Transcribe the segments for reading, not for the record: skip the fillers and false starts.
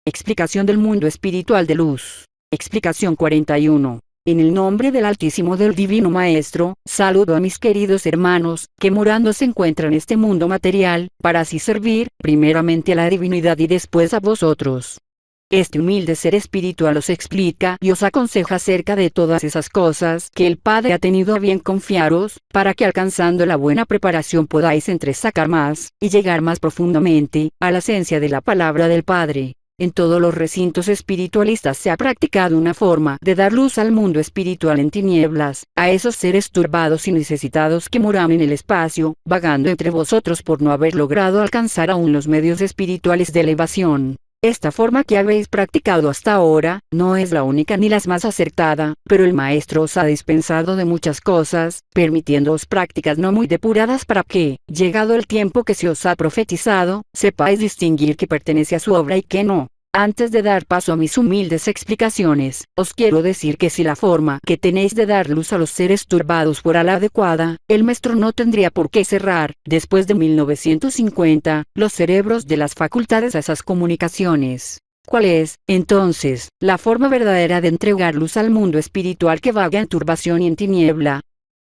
Explicación del mundo espiritual de luz. Explicación 41. En el nombre del Altísimo del Divino Maestro, saludo a mis queridos hermanos, que morando se encuentran en este mundo material, para así servir, primeramente a la divinidad y después a vosotros. Este humilde ser espiritual os explica y os aconseja acerca de todas esas cosas que el Padre ha tenido a bien confiaros, para que alcanzando la buena preparación podáis entresacar más, y llegar más profundamente, a la esencia de la palabra del Padre. En todos los recintos espiritualistas se ha practicado una forma de dar luz al mundo espiritual en tinieblas, a esos seres turbados y necesitados que moran en el espacio, vagando entre vosotros por no haber logrado alcanzar aún los medios espirituales de elevación. Esta forma que habéis practicado hasta ahora, no es la única ni la más acertada, pero el Maestro os ha dispensado de muchas cosas, permitiéndoos prácticas no muy depuradas para que, llegado el tiempo que se os ha profetizado, sepáis distinguir qué pertenece a su obra y qué no. Antes de dar paso a mis humildes explicaciones, os quiero decir que si la forma que tenéis de dar luz a los seres turbados fuera la adecuada, el Maestro no tendría por qué cerrar, después de 1950, los cerebros de las facultades a esas comunicaciones. ¿Cuál es, entonces, la forma verdadera de entregar luz al mundo espiritual que vaga en turbación y en tiniebla?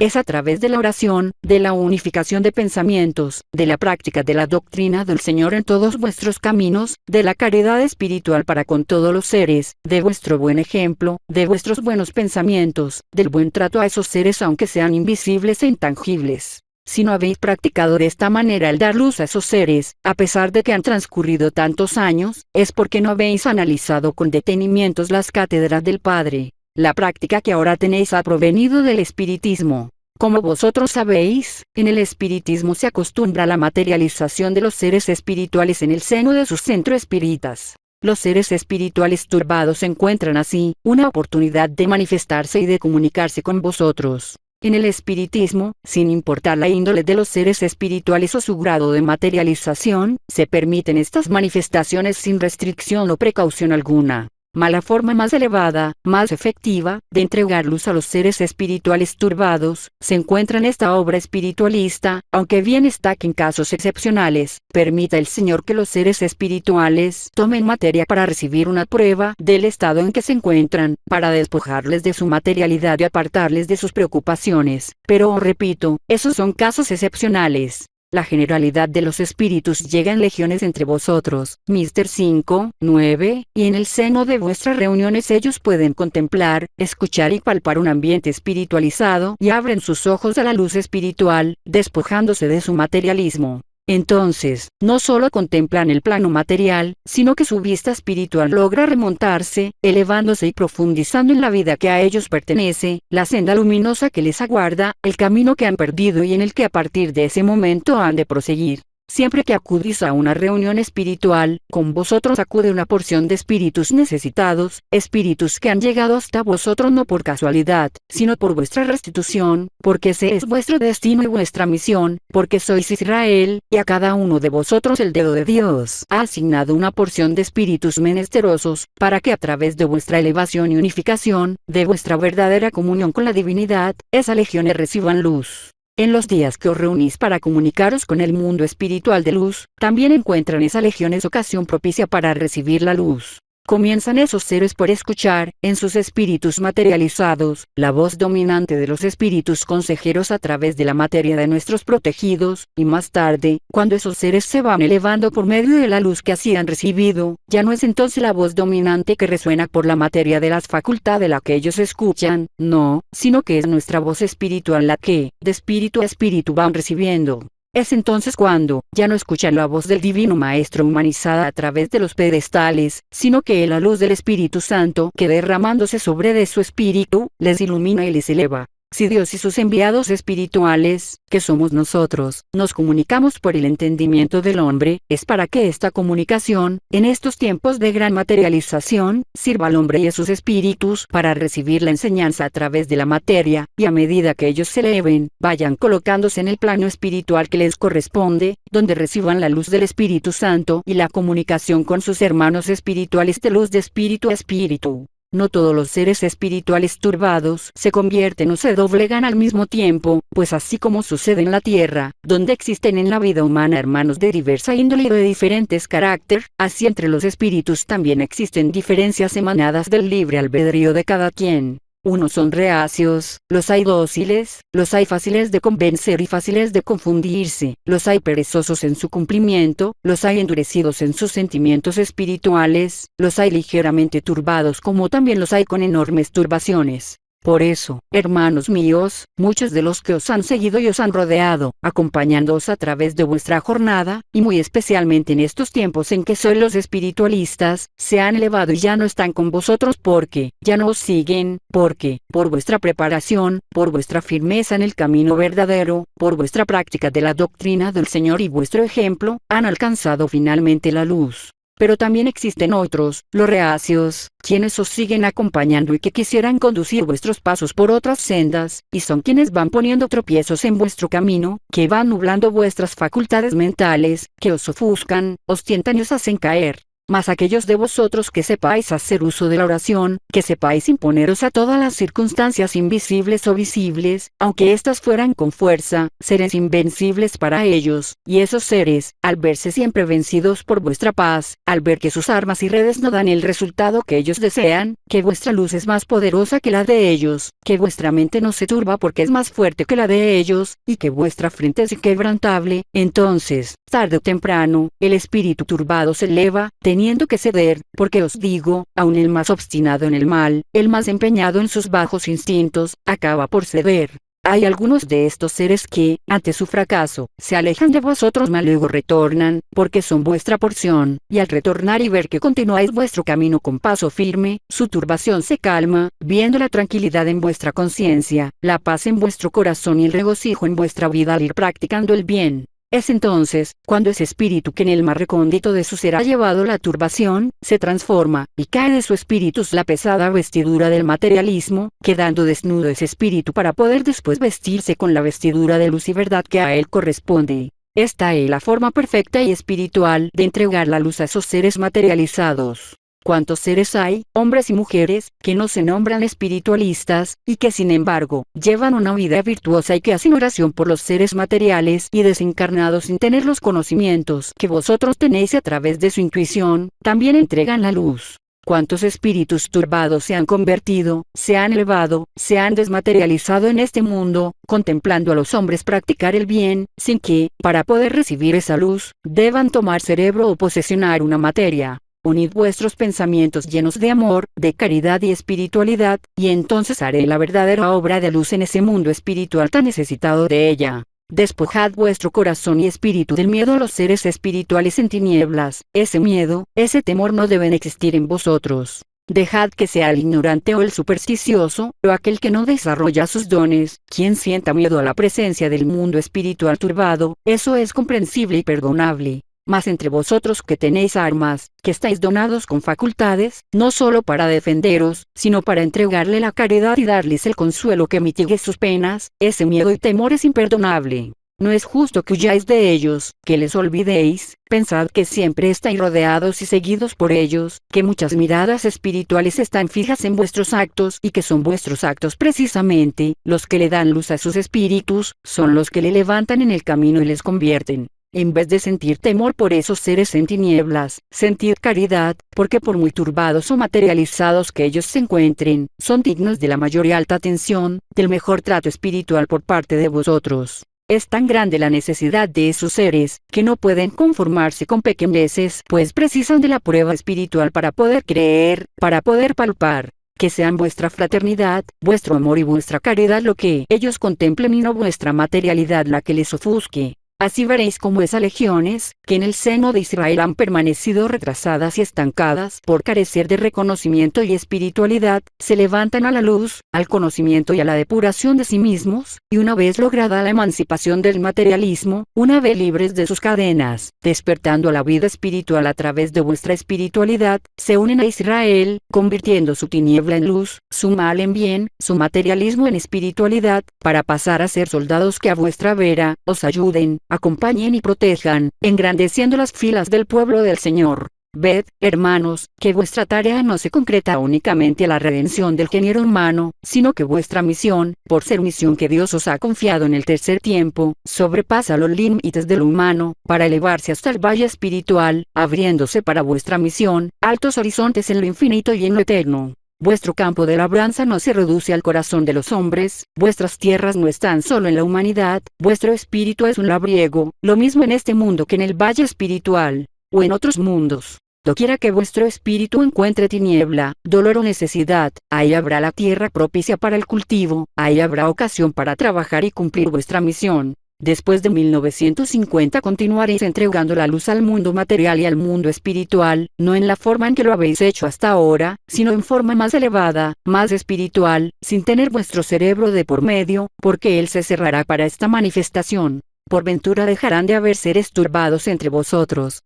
Es a través de la oración, de la unificación de pensamientos, de la práctica de la doctrina del Señor en todos vuestros caminos, de la caridad espiritual para con todos los seres, de vuestro buen ejemplo, de vuestros buenos pensamientos, del buen trato a esos seres aunque sean invisibles e intangibles. Si no habéis practicado de esta manera el dar luz a esos seres, a pesar de que han transcurrido tantos años, es porque no habéis analizado con detenimiento las cátedras del Padre. La práctica que ahora tenéis ha provenido del espiritismo. Como vosotros sabéis, en el espiritismo se acostumbra a la materialización de los seres espirituales en el seno de sus centros espíritas. Los seres espirituales turbados encuentran así una oportunidad de manifestarse y de comunicarse con vosotros. En el espiritismo, sin importar la índole de los seres espirituales o su grado de materialización, se permiten estas manifestaciones sin restricción o precaución alguna. La forma más elevada, más efectiva, de entregar luz a los seres espirituales turbados, se encuentra en esta obra espiritualista, aunque bien está que en casos excepcionales, permita el Señor que los seres espirituales tomen materia para recibir una prueba del estado en que se encuentran, para despojarles de su materialidad y apartarles de sus preocupaciones. Pero, repito, esos son casos excepcionales. La generalidad de los espíritus llega en legiones entre vosotros, Mr. 5, 9, y en el seno de vuestras reuniones ellos pueden contemplar, escuchar y palpar un ambiente espiritualizado y abren sus ojos a la luz espiritual, despojándose de su materialismo. Entonces, no solo contemplan el plano material, sino que su vista espiritual logra remontarse, elevándose y profundizando en la vida que a ellos pertenece, la senda luminosa que les aguarda, el camino que han perdido y en el que a partir de ese momento han de proseguir. Siempre que acudís a una reunión espiritual, con vosotros acude una porción de espíritus necesitados, espíritus que han llegado hasta vosotros no por casualidad, sino por vuestra restitución, porque ese es vuestro destino y vuestra misión, porque sois Israel, y a cada uno de vosotros el dedo de Dios ha asignado una porción de espíritus menesterosos, para que a través de vuestra elevación y unificación, de vuestra verdadera comunión con la divinidad, esas legiones reciban luz. En los días que os reunís para comunicaros con el mundo espiritual de luz, también encuentran esas legiones ocasión propicia para recibir la luz. Comienzan esos seres por escuchar, en sus espíritus materializados, la voz dominante de los espíritus consejeros a través de la materia de nuestros protegidos, y más tarde, cuando esos seres se van elevando por medio de la luz que así han recibido, ya no es entonces la voz dominante que resuena por la materia de las facultades de la que ellos escuchan, no, sino que es nuestra voz espiritual la que, de espíritu a espíritu van recibiendo. Es entonces cuando, ya no escuchan la voz del Divino Maestro humanizada a través de los pedestales, sino que la luz del Espíritu Santo, que derramándose sobre de su espíritu, les ilumina y les eleva. Si Dios y sus enviados espirituales, que somos nosotros, nos comunicamos por el entendimiento del hombre, es para que esta comunicación, en estos tiempos de gran materialización, sirva al hombre y a sus espíritus para recibir la enseñanza a través de la materia, y a medida que ellos se eleven, vayan colocándose en el plano espiritual que les corresponde, donde reciban la luz del Espíritu Santo y la comunicación con sus hermanos espirituales de luz de espíritu a espíritu. No todos los seres espirituales turbados se convierten o se doblegan al mismo tiempo, pues así como sucede en la tierra, donde existen en la vida humana hermanos de diversa índole y de diferentes carácter, así entre los espíritus también existen diferencias emanadas del libre albedrío de cada quien. Unos son reacios, los hay dóciles, los hay fáciles de convencer y fáciles de confundirse, los hay perezosos en su cumplimiento, los hay endurecidos en sus sentimientos espirituales, los hay ligeramente turbados como también los hay con enormes turbaciones. Por eso, hermanos míos, muchos de los que os han seguido y os han rodeado, acompañándoos a través de vuestra jornada, y muy especialmente en estos tiempos en que sois los espiritualistas, se han elevado y ya no están con vosotros porque, ya no os siguen, porque, por vuestra preparación, por vuestra firmeza en el camino verdadero, por vuestra práctica de la doctrina del Señor y vuestro ejemplo, han alcanzado finalmente la luz. Pero también existen otros, los reacios, quienes os siguen acompañando y que quisieran conducir vuestros pasos por otras sendas, y son quienes van poniendo tropiezos en vuestro camino, que van nublando vuestras facultades mentales, que os ofuscan, os tientan y os hacen caer. Mas aquellos de vosotros que sepáis hacer uso de la oración, que sepáis imponeros a todas las circunstancias invisibles o visibles, aunque éstas fueran con fuerza, seres invencibles para ellos, y esos seres, al verse siempre vencidos por vuestra paz, al ver que sus armas y redes no dan el resultado que ellos desean, que vuestra luz es más poderosa que la de ellos, que vuestra mente no se turba porque es más fuerte que la de ellos, y que vuestra frente es inquebrantable, entonces, tarde o temprano, el espíritu turbado se eleva, teniendo que ceder, porque os digo, aun el más obstinado en el mal, el más empeñado en sus bajos instintos, acaba por ceder. Hay algunos de estos seres que, ante su fracaso, se alejan de vosotros mas luego retornan, porque son vuestra porción, y al retornar y ver que continuáis vuestro camino con paso firme, su turbación se calma, viendo la tranquilidad en vuestra conciencia, la paz en vuestro corazón y el regocijo en vuestra vida al ir practicando el bien. Es entonces, cuando ese espíritu que en el más recóndito de su ser ha llevado la turbación, se transforma, y cae de su espíritu la pesada vestidura del materialismo, quedando desnudo ese espíritu para poder después vestirse con la vestidura de luz y verdad que a él corresponde. Esta es la forma perfecta y espiritual de entregar la luz a esos seres materializados. ¿Cuántos seres hay, hombres y mujeres, que no se nombran espiritualistas, y que sin embargo, llevan una vida virtuosa y que hacen oración por los seres materiales y desencarnados sin tener los conocimientos que vosotros tenéis a través de su intuición, también entregan la luz? ¿Cuántos espíritus turbados se han convertido, se han elevado, se han desmaterializado en este mundo, contemplando a los hombres practicar el bien, sin que, para poder recibir esa luz, deban tomar cerebro o posesionar una materia? Unid vuestros pensamientos llenos de amor, de caridad y espiritualidad, y entonces haré la verdadera obra de luz en ese mundo espiritual tan necesitado de ella. Despojad vuestro corazón y espíritu del miedo a los seres espirituales en tinieblas. Ese miedo, ese temor no deben existir en vosotros. Dejad que sea el ignorante o el supersticioso, o aquel que no desarrolla sus dones, quien sienta miedo a la presencia del mundo espiritual turbado, eso es comprensible y perdonable. Mas entre vosotros que tenéis armas, que estáis donados con facultades, no solo para defenderos, sino para entregarle la caridad y darles el consuelo que mitigue sus penas, ese miedo y temor es imperdonable. No es justo que huyáis de ellos, que les olvidéis, pensad que siempre estáis rodeados y seguidos por ellos, que muchas miradas espirituales están fijas en vuestros actos y que son vuestros actos precisamente, los que le dan luz a sus espíritus, son los que le levantan en el camino y les convierten. En vez de sentir temor por esos seres en tinieblas, sentid caridad, porque por muy turbados o materializados que ellos se encuentren, son dignos de la mayor y alta atención, del mejor trato espiritual por parte de vosotros. Es tan grande la necesidad de esos seres, que no pueden conformarse con pequeñeces, pues precisan de la prueba espiritual para poder creer, para poder palpar. Que sean vuestra fraternidad, vuestro amor y vuestra caridad lo que ellos contemplen y no vuestra materialidad la que les ofusque. Así veréis cómo esas legiones, que en el seno de Israel han permanecido retrasadas y estancadas por carecer de reconocimiento y espiritualidad, se levantan a la luz, al conocimiento y a la depuración de sí mismos, y una vez lograda la emancipación del materialismo, una vez libres de sus cadenas, despertando a la vida espiritual a través de vuestra espiritualidad, se unen a Israel, convirtiendo su tiniebla en luz, su mal en bien, su materialismo en espiritualidad, para pasar a ser soldados que a vuestra vera, os ayuden, acompañen y protejan, engrandeciendo las filas del pueblo del Señor. Ved, hermanos, que vuestra tarea no se concreta únicamente a la redención del género humano, sino que vuestra misión, por ser misión que Dios os ha confiado en el tercer tiempo, sobrepasa los límites de lo humano, para elevarse hasta el valle espiritual, abriéndose para vuestra misión, altos horizontes en lo infinito y en lo eterno. Vuestro campo de labranza no se reduce al corazón de los hombres, vuestras tierras no están solo en la humanidad, vuestro espíritu es un labriego, lo mismo en este mundo que en el valle espiritual, o en otros mundos. Doquiera que vuestro espíritu encuentre tiniebla, dolor o necesidad, ahí habrá la tierra propicia para el cultivo, ahí habrá ocasión para trabajar y cumplir vuestra misión. Después de 1950 continuaréis entregando la luz al mundo material y al mundo espiritual, no en la forma en que lo habéis hecho hasta ahora, sino en forma más elevada, más espiritual, sin tener vuestro cerebro de por medio, porque él se cerrará para esta manifestación. Por ventura dejarán de haber seres turbados entre vosotros.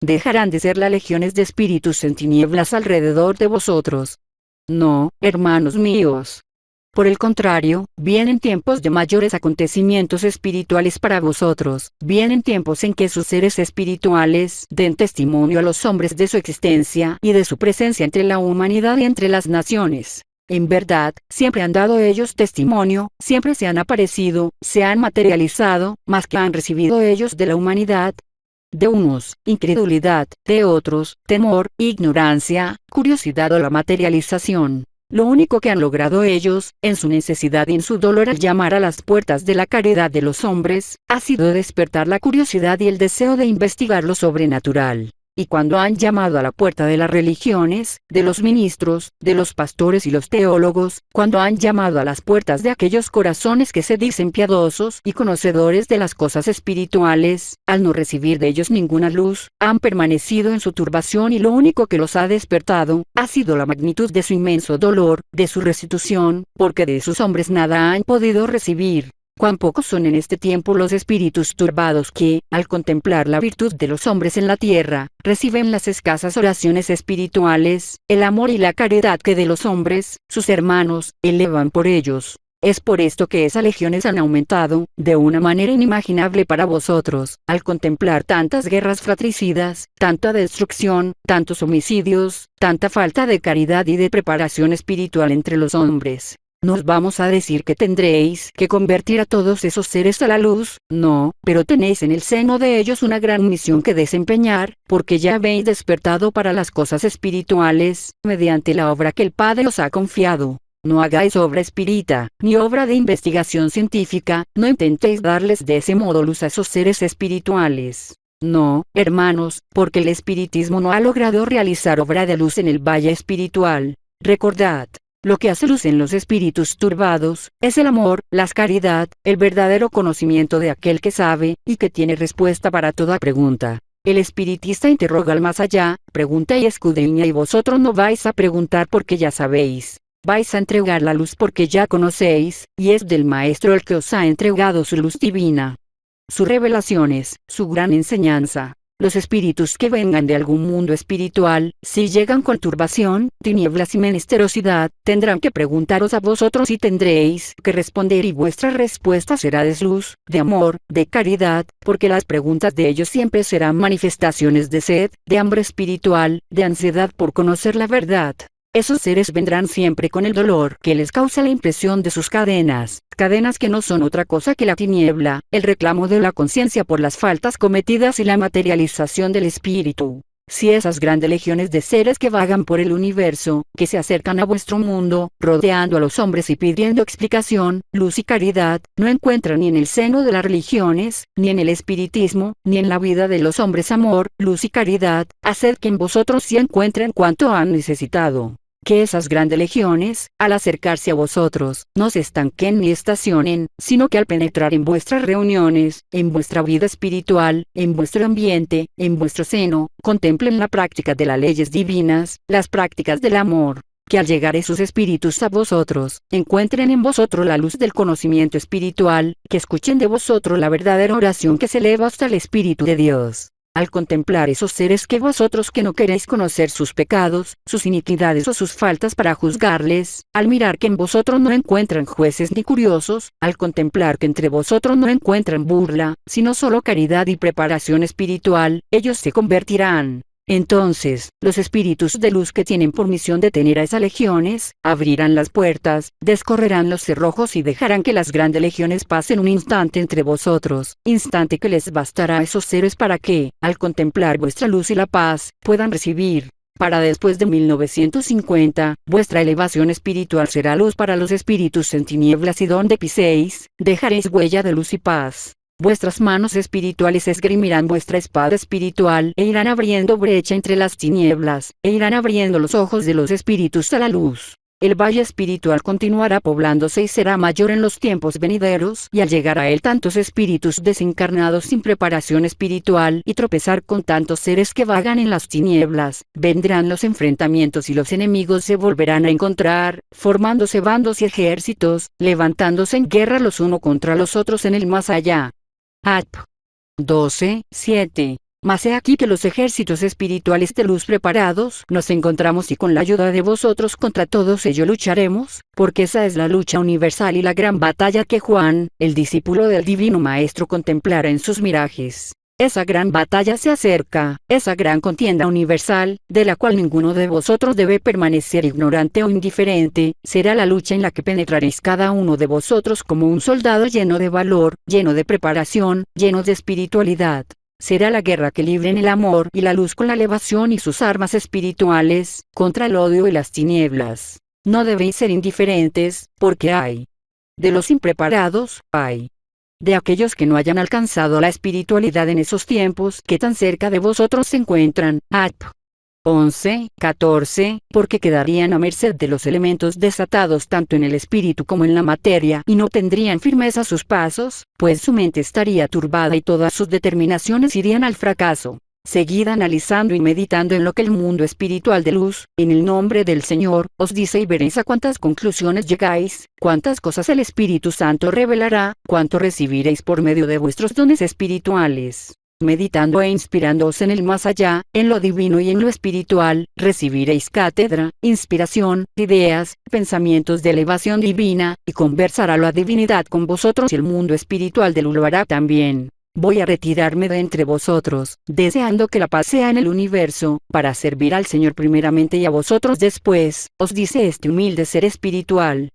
Dejarán de ser las legiones de espíritus en tinieblas alrededor de vosotros. No, hermanos míos. Por el contrario, vienen tiempos de mayores acontecimientos espirituales para vosotros, vienen tiempos en que sus seres espirituales den testimonio a los hombres de su existencia y de su presencia entre la humanidad y entre las naciones. En verdad, siempre han dado ellos testimonio, siempre se han aparecido, se han materializado, mas que han recibido ellos de la humanidad. De unos, incredulidad, de otros, temor, ignorancia, curiosidad o la materialización. Lo único que han logrado ellos, en su necesidad y en su dolor al llamar a las puertas de la caridad de los hombres, ha sido despertar la curiosidad y el deseo de investigar lo sobrenatural. Y cuando han llamado a la puerta de las religiones, de los ministros, de los pastores y los teólogos, cuando han llamado a las puertas de aquellos corazones que se dicen piadosos y conocedores de las cosas espirituales, al no recibir de ellos ninguna luz, han permanecido en su turbación y lo único que los ha despertado, ha sido la magnitud de su inmenso dolor, de su restitución, porque de sus hombres nada han podido recibir. Cuán pocos son en este tiempo los espíritus turbados que, al contemplar la virtud de los hombres en la tierra, reciben las escasas oraciones espirituales, el amor y la caridad que de los hombres, sus hermanos, elevan por ellos. Es por esto que esas legiones han aumentado, de una manera inimaginable para vosotros, al contemplar tantas guerras fratricidas, tanta destrucción, tantos homicidios, tanta falta de caridad y de preparación espiritual entre los hombres. No os vamos a decir que tendréis que convertir a todos esos seres a la luz, no, pero tenéis en el seno de ellos una gran misión que desempeñar, porque ya habéis despertado para las cosas espirituales, mediante la obra que el Padre os ha confiado. No hagáis obra espírita, ni obra de investigación científica, no intentéis darles de ese modo luz a esos seres espirituales. No, hermanos, porque el espiritismo no ha logrado realizar obra de luz en el valle espiritual. Recordad. Lo que hace luz en los espíritus turbados, es el amor, la caridad, el verdadero conocimiento de aquel que sabe, y que tiene respuesta para toda pregunta. El espiritista interroga al más allá, pregunta y escudriña y vosotros no vais a preguntar porque ya sabéis. Vais a entregar la luz porque ya conocéis, y es del Maestro el que os ha entregado su luz divina. Sus revelaciones, su gran enseñanza. Los espíritus que vengan de algún mundo espiritual, si llegan con turbación, tinieblas y menesterosidad, tendrán que preguntaros a vosotros y tendréis que responder y vuestra respuesta será de luz, de amor, de caridad, porque las preguntas de ellos siempre serán manifestaciones de sed, de hambre espiritual, de ansiedad por conocer la verdad. Esos seres vendrán siempre con el dolor que les causa la impresión de sus cadenas, cadenas que no son otra cosa que la tiniebla, el reclamo de la conciencia por las faltas cometidas y la materialización del espíritu. Si esas grandes legiones de seres que vagan por el universo, que se acercan a vuestro mundo, rodeando a los hombres y pidiendo explicación, luz y caridad, no encuentran ni en el seno de las religiones, ni en el espiritismo, ni en la vida de los hombres amor, luz y caridad, haced que en vosotros sí encuentren cuanto han necesitado. Que esas grandes legiones, al acercarse a vosotros, no se estanquen ni estacionen, sino que al penetrar en vuestras reuniones, en vuestra vida espiritual, en vuestro ambiente, en vuestro seno, contemplen la práctica de las leyes divinas, las prácticas del amor. Que al llegar esos espíritus a vosotros, encuentren en vosotros la luz del conocimiento espiritual, que escuchen de vosotros la verdadera oración que se eleva hasta el Espíritu de Dios. Al contemplar esos seres que vosotros que no queréis conocer sus pecados, sus iniquidades o sus faltas para juzgarles, al mirar que en vosotros no encuentran jueces ni curiosos, al contemplar que entre vosotros no encuentran burla, sino solo caridad y preparación espiritual, ellos se convertirán. Entonces, los espíritus de luz que tienen por misión detener a esas legiones, abrirán las puertas, descorrerán los cerrojos y dejarán que las grandes legiones pasen un instante entre vosotros, instante que les bastará a esos seres para que, al contemplar vuestra luz y la paz, puedan recibir. Para después de 1950, vuestra elevación espiritual será luz para los espíritus en tinieblas y donde piséis, dejaréis huella de luz y paz. Vuestras manos espirituales esgrimirán vuestra espada espiritual e irán abriendo brecha entre las tinieblas, e irán abriendo los ojos de los espíritus a la luz. El valle espiritual continuará poblándose y será mayor en los tiempos venideros, y al llegar a él tantos espíritus desencarnados sin preparación espiritual y tropezar con tantos seres que vagan en las tinieblas, vendrán los enfrentamientos y los enemigos se volverán a encontrar, formándose bandos y ejércitos, levantándose en guerra los uno contra los otros en el más allá. Ap. 12:7. Mas he aquí que los ejércitos espirituales de luz preparados nos encontramos y con la ayuda de vosotros contra todos ellos lucharemos, porque esa es la lucha universal y la gran batalla que Juan, el discípulo del Divino Maestro, contemplará en sus mirajes. Esa gran batalla se acerca, esa gran contienda universal, de la cual ninguno de vosotros debe permanecer ignorante o indiferente, será la lucha en la que penetraréis cada uno de vosotros como un soldado lleno de valor, lleno de preparación, lleno de espiritualidad. Será la guerra que libren el amor y la luz con la elevación y sus armas espirituales, contra el odio y las tinieblas. No debéis ser indiferentes, porque hay. De los impreparados, hay. De aquellos que no hayan alcanzado la espiritualidad en esos tiempos que tan cerca de vosotros se encuentran. Ap. 11:14, porque quedarían a merced de los elementos desatados tanto en el espíritu como en la materia y no tendrían firmeza sus pasos, pues su mente estaría turbada y todas sus determinaciones irían al fracaso. Seguid analizando y meditando en lo que el mundo espiritual de luz, en el nombre del Señor, os dice y veréis a cuántas conclusiones llegáis, cuántas cosas el Espíritu Santo revelará, cuánto recibiréis por medio de vuestros dones espirituales. Meditando e inspirándoos en el más allá, en lo divino y en lo espiritual, recibiréis cátedra, inspiración, ideas, pensamientos de elevación divina, y conversará la divinidad con vosotros y el mundo espiritual de luz lo hará también. Voy a retirarme de entre vosotros, deseando que la paz sea en el universo, para servir al Señor primeramente y a vosotros después, os dice este humilde ser espiritual.